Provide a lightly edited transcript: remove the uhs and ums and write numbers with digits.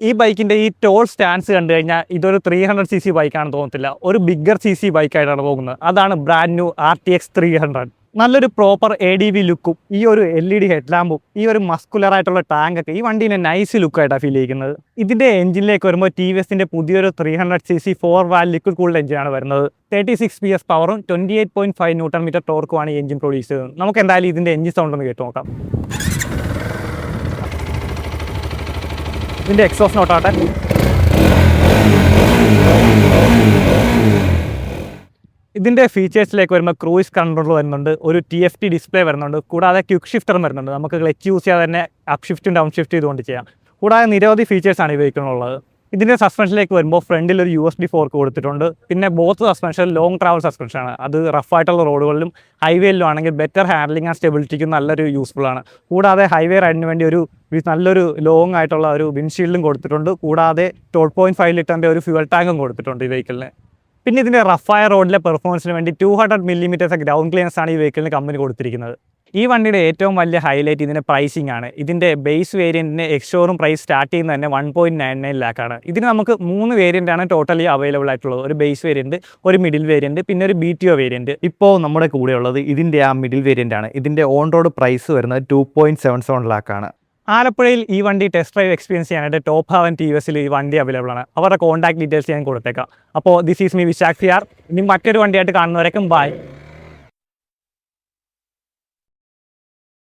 ഈ ബൈക്കിൻ്റെ ഈ ടോൾ സ്റ്റാൻസ് കണ്ടു കഴിഞ്ഞാൽ ഇതൊരു 300cc ബൈക്കാണെന്ന് തോന്നത്തില്ല. ഒരു ബിഗ്ഗർ CC ബൈക്കായിട്ടാണ് പോകുന്നത്. അതാണ് ബ്രാൻഡ് ന്യൂ RTX 300. നല്ലൊരു പ്രോപ്പർ ADV ലുക്കും ഈ ഒരു LED ഹെഡ്ലാമ്പും ഈ ഒരു മസ്കുലർ ആയിട്ടുള്ള ടാങ്കൊക്കെ ഈ വണ്ടീനെ നൈസ് ലുക്കായിട്ടാണ് ഫീൽ ചെയ്യുന്നത്. ഇതിൻ്റെ എഞ്ചിനിലേക്ക് വരുമ്പോൾ TVSൻ്റെ പുതിയൊരു 300cc 4-valve ലിക്വിഡ് കൂൾഡ് എഞ്ചിനാണ് വരുന്നത്. 36 PS പവറും 28.5 Nm ടോർക്കുമാണ് ഈ എഞ്ചിൻ പ്രൊഡ്യൂസ് ചെയ്യുന്നത്. നമുക്ക് എന്തായാലും ഇതിൻ്റെ എഞ്ചിൻ സൗണ്ട് ഒന്ന് കേട്ട് നോക്കാം. ഇതിൻ്റെ എക്സോസ്റ്റ് നോട്ടാട്ടെ. ഇതിൻ്റെ ഫീച്ചേഴ്സിലേക്ക് വരുമ്പോൾ ക്രൂയിസ് കൺട്രോൾ വരുന്നുണ്ട്, ഒരു TFT ഡിസ്പ്ലേ വരുന്നുണ്ട്, കൂടാതെ ക്വിക്ക് ഷിഫ്റ്ററും വരുന്നുണ്ട്. നമുക്ക് ക്ലച്ച് യൂസ് ചെയ്യാതെ തന്നെ അപ്പ് ഷിഫ്റ്റും ഡൗൺ ഷിഫ്റ്റ് ചെയ്തുകൊണ്ട് ചെയ്യാം. കൂടാതെ നിരവധി ഫീച്ചേഴ്സാണ് ഈ വെഹിക്കിളിനുള്ളത്. ഇതിൻ്റെ സസ്പെൻഷനിലേക്ക് വരുമ്പോൾ ഫ്രണ്ടിൽ ഒരു USB ഫോർക്ക് കൊടുത്തിട്ടുണ്ട്. പിന്നെ ബോത്ത് സസ്പെൻഷൻ ലോങ് ട്രാവൽ സസ്പെൻഷനാണ്. അത് റഫായിട്ടുള്ള റോഡുകളിലും ഹൈവേയിലും ആണെങ്കിൽ ബെറ്റർ ഹാൻഡ്ലിംഗ് ആൻഡ് സ്റ്റെബിലിറ്റിക്കും നല്ലൊരു യൂസ്ഫുൾ ആണ്. കൂടാതെ ഹൈവേ റൈഡിന് വേണ്ടി ഒരു നല്ലൊരു ലോങ് ആയിട്ടുള്ള ഒരു വിൻഷീൽഡും കൊടുത്തിട്ടുണ്ട്. കൂടാതെ 12.5 ലിറ്ററിൻ്റെ ഒരു ഫ്യൂവൽ ടാങ്കും കൊടുത്തിട്ടുണ്ട് ഈ വെഹിക്കിളിന്. പിന്നെ ഇതിൻ്റെ റഫായ റോഡിലെ പെർഫോമൻസിന് വേണ്ടി 200 mm ഗ്രൗണ്ട് ക്ലിയറൻസ് ആണ് ഈ വെഹിക്കിളിന് കമ്പനി കൊടുത്തിരിക്കുന്നത്. ഈ വണ്ടിയുടെ ഏറ്റവും വലിയ ഹൈലൈറ്റ് ഇതിൻ്റെ പ്രൈസിംഗ് ആണ്. ഇതിൻ്റെ ബേസ് വേരിയൻറ്റിന് എക്സ്ഷോറും പ്രൈസ് സ്റ്റാർട്ട് ചെയ്യുന്നത് തന്നെ 1.99 lakh ആണ്. ഇതിന് നമുക്ക് 3 വേരിയൻ്റാണ് ടോട്ടലി അവൈലബിൾ ആയിട്ടുള്ളത്. ഒരു ബേസ് വേരിയൻറ്റ്, ഒരു മിഡിൽ വേരിയൻറ്റ്, പിന്നെ ഒരു BTO വേരിയൻറ്റ്. ഇപ്പോൾ നമ്മുടെ കൂടെയുള്ളത് ഇതിൻ്റെ ആ മിഡിൽ വേരിയൻ്റ് ആണ്. ഇതിൻ്റെ ഓൺ റോഡ് പ്രൈസ് വരുന്നത് 2.77 lakh ആണ്. ആലപ്പുഴയിൽ ഈ വണ്ടി ടെസ്റ്റ് ഡ്രൈവ് എക്സ്പീരിയൻസ് ചെയ്യാനായിട്ട് ടോപ്പ് ഹവൻ TVSൽ ഈ വണ്ടി അവൈലബിൾ ആണ്. അവരുടെ കോൺടാക്ട് ഡീറ്റെയിൽസ് ഞാൻ കൊടുത്തേക്കാം. അപ്പോൾ this is me Vishakh CR. ഇനി മറ്റൊരു വണ്ടിയായിട്ട് കാണുന്നവരേക്കും ബൈ.